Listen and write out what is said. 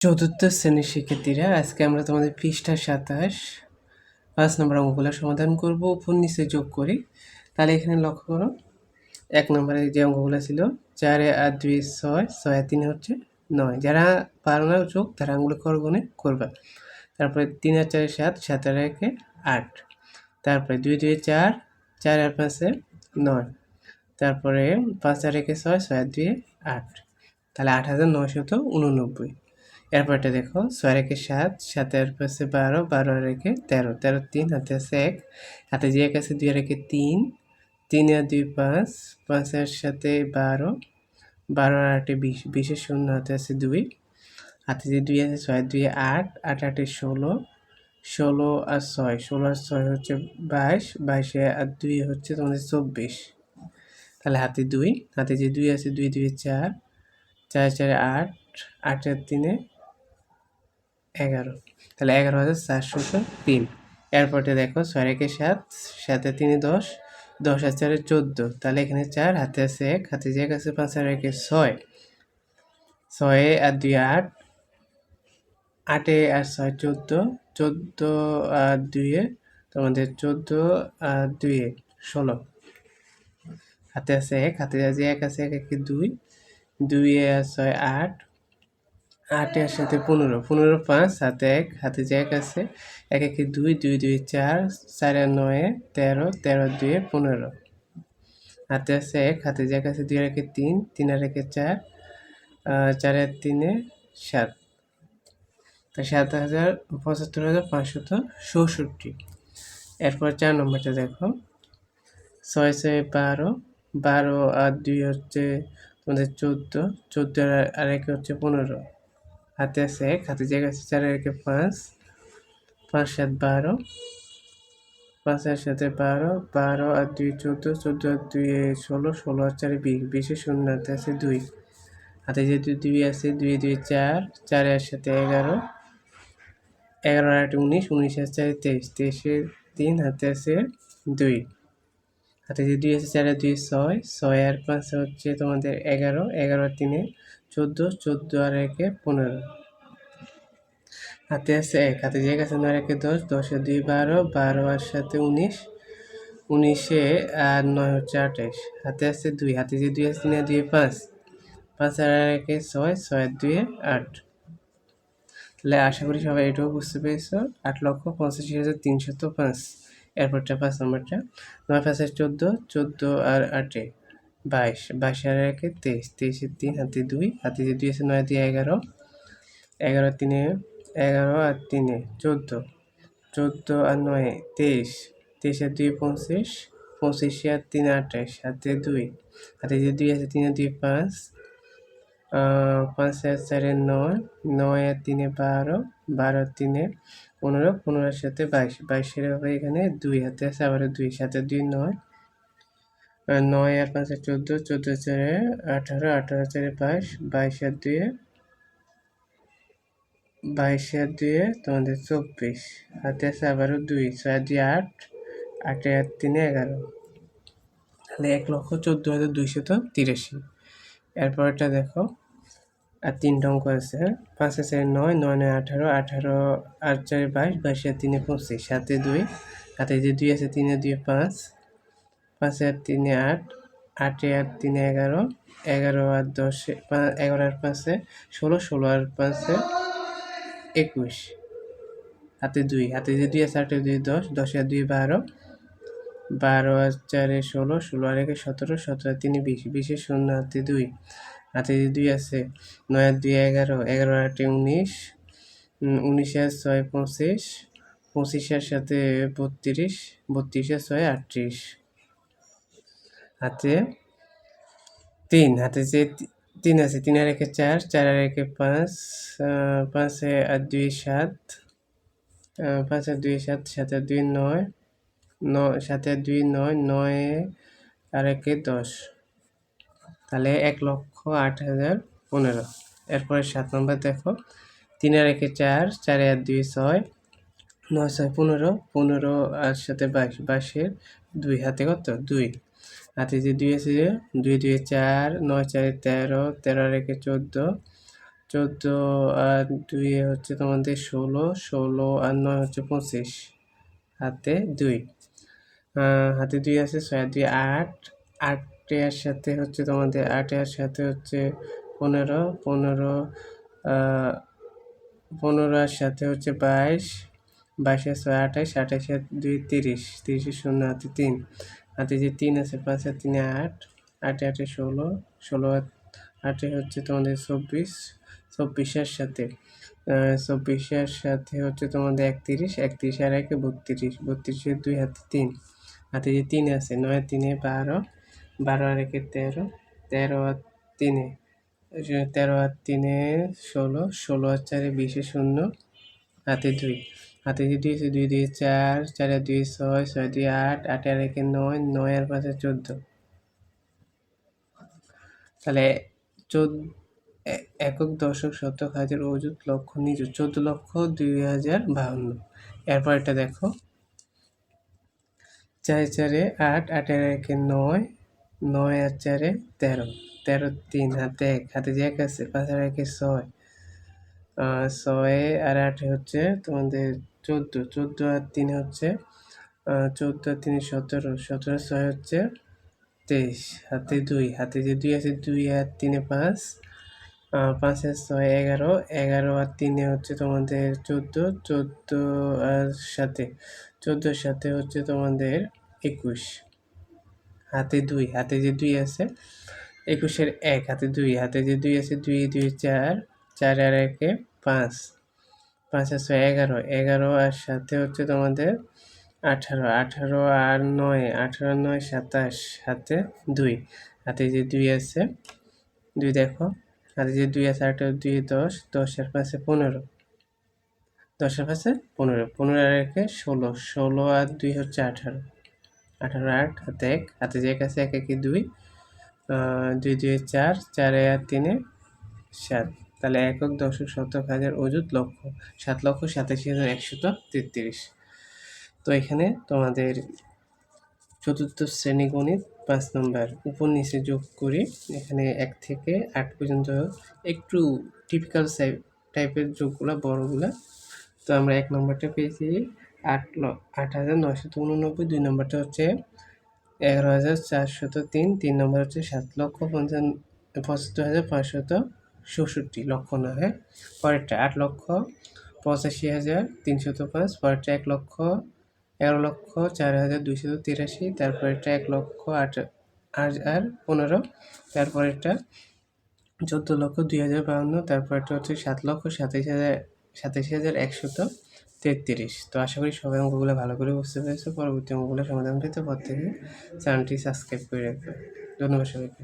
চতুর্থ শ্রেণীর শিক্ষার্থীরা, আজকে আমরা তোমাদের পৃষ্ঠা ২৭ ৫ নম্বর অঙ্কগুলো সমাধান করব। উপর নিচে যোগ করি। তাহলে এখানে লক্ষ্য করো, ১ নম্বরে যে অঙ্কগুলো ছিল ৪ আর ২ ৬, ৬ আর ৩ হচ্ছে ৯। যারা পারো না যোগ তারা আঙুলে করগুণে করবা। তারপরে ৩ আর ৪ ৭, ৭ আর ১ ৮। তারপরে ২ ২ ৪, ৪ আর ৫ ৯। তারপরে ৫ আর ১ ৬, ৬ আর ২ ৮। তাহলে ৮,৯89। এরপরটা দেখো, ৬ আর ১ ৭, ৭ আর ৫ ১২, ১২ আর ১ ১৩, ১৩ ৩, হাতে আছে ১, হাতে যে ১ আছে ২ আর ১ ৩, ৩ আর ২ ৫, ৫ আর ৭ ১২, ১২ আর ৮ ২০, ২০ এর শূন্য হাতে আছে ২, হাতে যে ২ আছে ৬ আর ২ ৮, ৮ ৮ ১৬, ১৬ আর ৬, ১৬ আর ৬ হচ্ছে ২২, ২২ আর ২ হচ্ছে তোমাদের ২৪। তাহলে হাতে ২, হাতে যে ২ আছে ২ ২ ৪, ৪ ৪ ৮, ৮ আর ৩ 11। তাহলে ১১,৪০৩। এরপরটা দেখো, ৬ আর ১ ৭, ৭ আর ৩ ১০, ১০ আর ৪ ১৪। তাহলে এখানে ৪, হাতে আছে ১, হাতে যে ১ আছে ৫ আর ১ ৬, ৬ আর ২ ৮, ৮ আর ৬ ১৪, ১৪ আর ২ তোমাদের ১৪ আর ২ ১৬। হাতে আছে ১, হাতে যে ১ আছে ১ ১ ২, ২ আর ৬ ৮, ৮ এর সাথে ১৫, ১৫ ৫, হাতে ১, হাতে যে ১ আছে ১ ১ ২, ২ ২ ৪, ৪ আর ৯ ১৩, ১৩ আর ২ ১৫। হাতে আছে ১, হাতে যে ১ আছে ২ আর ১ ৩, ৩ আর ১ ৪, ৪ আর ৩ ৭। তা ৭,৭৫,৫৬৬। এরপর ৪ নম্বরটা দেখো, ৬ ৬ ১২, ১২ আর ২ হচ্ছে তোমাদের ১৪, ১৪ আর ১ হচ্ছে ১৫। হাতে আছে ১, হাতে যে ১ আছে ৪ আর ১ ৫, ৫ ৭ ১২, ৫ আর ৭ ১২, ১২ আর ২ ১৪, ১৪ আর ২ ১৬, ১৬ আর ৪ ২০, ২০ এর শূন্য হাতে আছে ২, হাতে যে ২ আছে ২ ২ ৪, ৪ আর ৭ ১১, ১১ আর ৮ ১৯, ১৯ আর ৪ ২৩, ২৩ এর ৩, হাতে আছে ২, হাতে যে ২ আছে ৪ আর ২ ৬, ৬ আর ৫ হচ্ছে তোমাদের ১১, ১১ আর ৩ ১৪, ১৪ আর ১ ১৫। হাতে আছে ১, হাতে যে ১ আছে ৯ আর ১ ১০, ১০ আর ২ ১২, ১২ আর ৭ ১৯, ১৯ আর ৯ হচ্ছে ২৮। হাতে আছে ২, হাতে যে ২ আছে ৩ আর ২ ৫, ৫ আর ১ ৬, ৬ আর ২ ৮। তাহলে আশা করি সবাই এটাও বুঝতে পেরেছো। ৮,৮৫,৩০৫। এরপরটা ৫ নম্বরটা, ৯ ৫ আর ১৪, ১৪ আর ৮ ২২, ২২ আর ১ ২৩, ২৩ এর ৩, হাতে ২, হাতে যে ২ আছে ৯ দিয়ে ১১, ১১ আর ৩ ১১ আর ৩ ১৪, ১৪ আর ৯ ২৩, ২৩ আর ২ ২৫, ২৫ আর ৩ ২৮, হাতে ২, হাতে যে ২ আছে ৩ আর ২ ৫, ৫ আর ৪ ৯, ৯ আর ৩ ১২, ১২ আর ৩ ১৫, ১৫ এর সাথে ২২, ২২ এর হবে এখানে ২, হাতে আছে আবারও ২, ৭ আর ২ ৯, ৯ আর ৫ আর ১৪, ১৪ আর ৪ ১৮, ১৮ আর ৪ ২২, ২২ আর ২ ২২ আর ২ তোমাদের ২৪, হাতে আছে আবারও ২, ৬ আর ২ ৮, ৮ আর ৩ ১১। তাহলে ১,১৪,২৮৩। এরপরটা দেখো, আর ৩টা অঙ্ক আছে। ৫ আর ৪ ৯, ৯ ৯ ১৮, ১৮ আর ৪ ২২, ২২ আর ৩ ২৫, হাতে ২, হাতে যে ২ আছে ৩ আর ২ ৫, ৫ আর ৩ ৮, ৮ আর ৩ ১১, ১১ আর ১০ ১১ আর ৫ ১৬, ১৬ আর ৫ ২১, হাতে ২, হাতে যে ২ আছে ৮ আর ২ ১০, ১০ আর ২ ১২, ১২ আর ৪ ১৬, ১৬ আর ১ ১৭, ১৭ আর ৩ ২০, ২০ এর শূন্য হাতে ২, হাতে যে ২ আছে ৯ আর ২ ১১, ১১ আর ৮ ১৯, ১৯ আর ৬ ২৫, ২৫ এর সাথে ৩২, ৩২ আর ৬ ৩৮। হাতে ৩, হাতে যে ৩ আছে ৩ আর ১ ৪, ৪ আর ১ ৫, ৫ আর ২ ৭, ৫ আর ২ ৭, ৭ আর ২ ৯, ৭ আর ২ ৯, ৯ আর ১ ১০। তাহলে ১,০৮,০১৫। এরপরে ৭ নম্বর দেখো, ৩ আর ১ ৪, ৪ আর ২ ৬, ৯ ৬ ১৫, ১৫ আর সাথে ২২, ২২ এর ২, হাতে কত ২, হাতে যে ২ আছে ২ ২ ৪, ৯ ৪ ১৩, ১৩ আর ১ ১৪, 14 আর 2 হচ্ছে তোমাদের 16, 16 আর 9 হচ্ছে 25, হাতে 2, হাতে 2 আছে, 6 আর 2 8, 8 এর সাথে হচ্ছে তোমাদের 8 এর সাথে হচ্ছে 15, 15 15 এর সাথে হচ্ছে 22, 22 এর 6 28, 28 এর 2 30, 30 এর 0 হাতে 3, হাতে যে 3 আছে 5 আর 3 8, 8 8 এ 16, 16 আর 8 এ হচ্ছে তোমাদের 24, 24 এর সাথে 24 এর সাথে হচ্ছে তোমাদের 31, 31 আর 1 এ 32, 32 এর 2 হাতে 3, হাতে যে 3 আছে 9 আর 3 এ 12, 12 আর 1 এ 13, 13 আর 3 এ 13 আর 3 এ 16, 16 আর 4 এ 20 এ 0, হাতে 2, হাতে যে 2 আছে 2 2 এ 4, 4 আর 2 এ 6, 6 2 এ 8, 8 আর 1 এ 9, 9 আর 5 এ 14, তাহলে একক, দশক, শতক, হাজার, অযুত, লক্ষ, নিযুত 14,02,052। এরপর এটা দেখো 4 4 এ 8, 8 আর 1 এ 9, 9 আর 4 এ 13, 13 3 হাতে 1, হাতে যে 1 আছে 5 আর 1 এ 6, 6 আর 8 হচ্ছে তোমাদের 14, 14 আর 3 হচ্ছে 14 আর 3 17, 17 আর 6 হচ্ছে 23, হাতে 2, হাতে যে 2 আছে 2 আর 3 এ 5, 5 আর 6 11, 11 আর 3 এ হচ্ছে তোমাদের 14, 14 আর সাথে 14 সাথে হচ্ছে তোমাদের 21, হাতে 2, হাতে যে 2 আছে 21 এর 1, হাতে 2, হাতে যে 2 আছে 2 2 4, 4 আর 1 এ 5, 5 আর 6 11, 11 আর সাথে হচ্ছে তোমাদের 18, 18 আর 9, 18 আর 9 27, হাতে 2, হাতে যে 2 আছে 2 দেখো, হাতে যে 2 আছে 8 আর 2 10, 10 আর 5 এ 15, 10 আর 5 এ 15, 15 আর 1 এ 16, 16 আর 2 হচ্ছে 18, 18 8 হাতে 1, হাতে যে 1 আছে 1 1 এ 2, 2 2 এ 4, 4 আর 3 এ 7, তাহলে একক, দশক, শতক, হাজার, অযুত, লক্ষ 7,87,133। তো এখানে তোমাদের চতুর্থ শ্রেণী গণিত 5 নম্বর উপর নিচে যোগ করি, এখানে 1 থেকে 8 পর্যন্ত একটু টিপিক্যাল টাইপের যোগগুলা বড়গুলা। তো আমরা 1 নম্বরটা পেয়েছি 8,989, 2 নম্বরটা হচ্ছে 11,403, 3 নম্বর হচ্ছে 7,75,567, লক্ষ না, হ্যাঁ। পরেরটা 8,85,305, পরেরটা 11,04,283, তারপরেরটা 1,08,15, তারপরেরটা 14,02,052, তারপরেরটা হচ্ছে 7,27,133। তো আশা করি সবাই অঙ্কগুলো ভালো করে বুঝতে পেরেছো। পরবর্তী অঙ্কগুলো সমাধান পেতে পর থেকে চ্যানেলটি সাবস্ক্রাইব করে রাখবে। ধন্যবাদ সবাইকে।